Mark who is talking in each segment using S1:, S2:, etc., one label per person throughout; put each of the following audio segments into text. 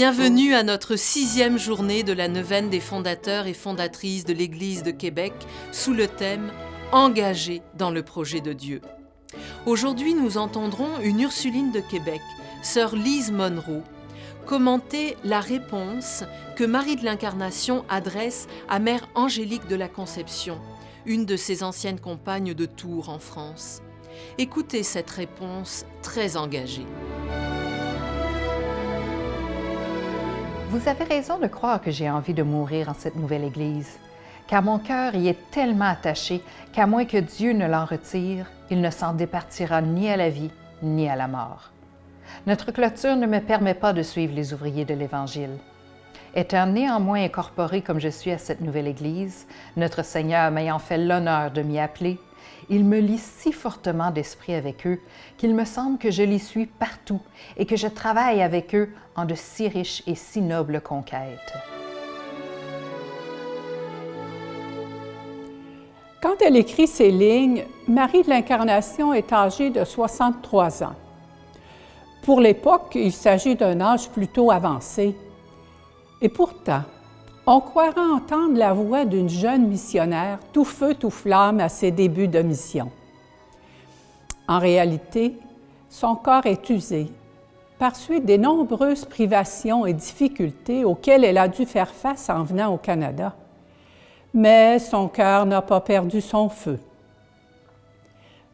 S1: Bienvenue à notre 6e journée de la neuvaine des fondateurs et fondatrices de l'Église de Québec sous le thème « Engagés dans le projet de Dieu ». Aujourd'hui, nous entendrons une Ursuline de Québec, sœur Lise Monroe, commenter la réponse que Marie de l'Incarnation adresse à Mère Angélique de la Conception, une de ses anciennes compagnes de Tours en France. Écoutez cette réponse très engagée.
S2: Vous avez raison de croire que j'ai envie de mourir en cette nouvelle Église, car mon cœur y est tellement attaché qu'à moins que Dieu ne l'en retire, il ne s'en départira ni à la vie ni à la mort. Notre clôture ne me permet pas de suivre les ouvriers de l'Évangile. Étant néanmoins incorporé comme je suis à cette nouvelle Église, notre Seigneur m'ayant fait l'honneur de m'y appeler, il me lie si fortement d'esprit avec eux qu'il me semble que je les suis partout et que je travaille avec eux en de si riches et si nobles conquêtes.
S3: Quand elle écrit ces lignes, Marie de l'Incarnation est âgée de 63 ans. Pour l'époque, il s'agit d'un âge plutôt avancé. Et pourtant, on croirait entendre la voix d'une jeune missionnaire tout feu, tout flamme à ses débuts de mission. En réalité, son corps est usé par suite des nombreuses privations et difficultés auxquelles elle a dû faire face en venant au Canada. Mais son cœur n'a pas perdu son feu.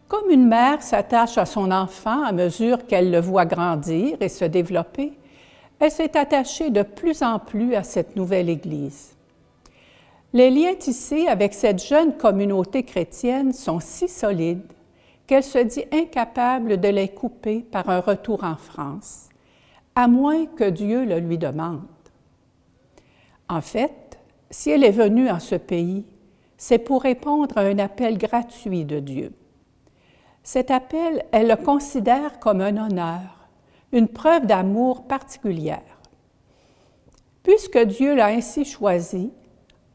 S3: Comme une mère s'attache à son enfant à mesure qu'elle le voit grandir et se développer, elle s'est attachée de plus en plus à cette nouvelle Église. Les liens tissés avec cette jeune communauté chrétienne sont si solides qu'elle se dit incapable de les couper par un retour en France, à moins que Dieu le lui demande. En fait, si elle est venue en ce pays, c'est pour répondre à un appel gratuit de Dieu. Cet appel, elle le considère comme un honneur, une preuve d'amour particulière. Puisque Dieu l'a ainsi choisie,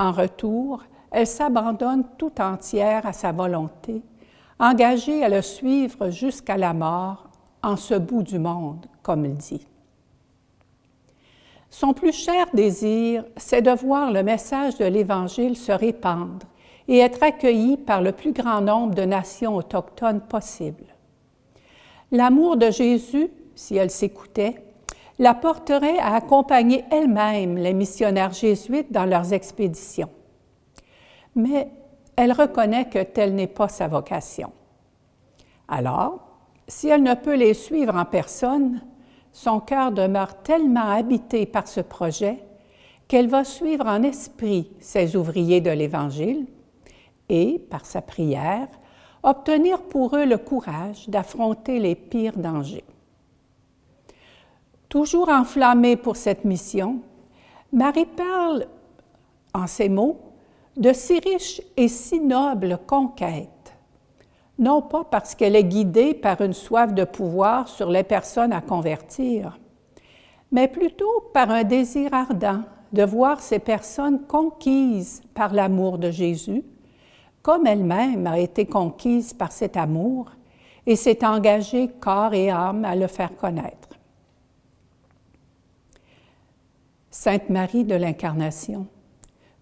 S3: en retour, elle s'abandonne tout entière à sa volonté, engagée à le suivre jusqu'à la mort, en ce bout du monde, comme il dit. Son plus cher désir, c'est de voir le message de l'Évangile se répandre et être accueilli par le plus grand nombre de nations autochtones possible. L'amour de Jésus, si elle s'écoutait, la porterait à accompagner elle-même les missionnaires jésuites dans leurs expéditions. Mais elle reconnaît que telle n'est pas sa vocation. Alors, si elle ne peut les suivre en personne, son cœur demeure tellement habité par ce projet qu'elle va suivre en esprit ces ouvriers de l'Évangile et, par sa prière, obtenir pour eux le courage d'affronter les pires dangers. Toujours enflammée pour cette mission, Marie parle, en ces mots, de si riches et si nobles conquêtes, non pas parce qu'elle est guidée par une soif de pouvoir sur les personnes à convertir, mais plutôt par un désir ardent de voir ces personnes conquises par l'amour de Jésus, comme elle-même a été conquise par cet amour et s'est engagée corps et âme à le faire connaître. Sainte Marie de l'Incarnation,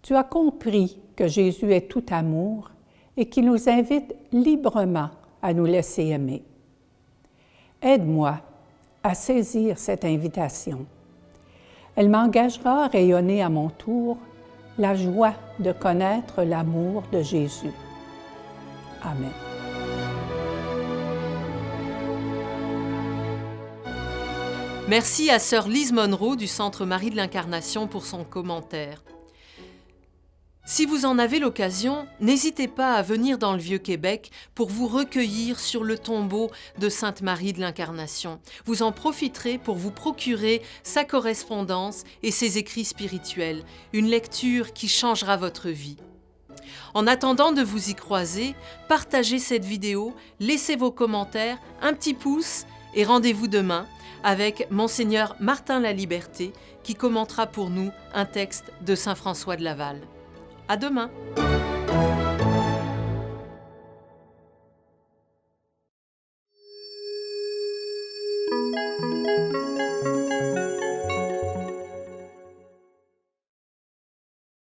S3: tu as compris que Jésus est tout amour et qu'il nous invite librement à nous laisser aimer. Aide-moi à saisir cette invitation. Elle m'engagera à rayonner à mon tour la joie de connaître l'amour de Jésus. Amen.
S1: Merci à sœur Lise Monroe du Centre Marie de l'Incarnation pour son commentaire. Si vous en avez l'occasion, n'hésitez pas à venir dans le Vieux-Québec pour vous recueillir sur le tombeau de Sainte Marie de l'Incarnation. Vous en profiterez pour vous procurer sa correspondance et ses écrits spirituels, une lecture qui changera votre vie. En attendant de vous y croiser, partagez cette vidéo, laissez vos commentaires, un petit pouce et rendez-vous demain avec Monseigneur Martin Laliberté qui commentera pour nous un texte de Saint François de Laval. À demain!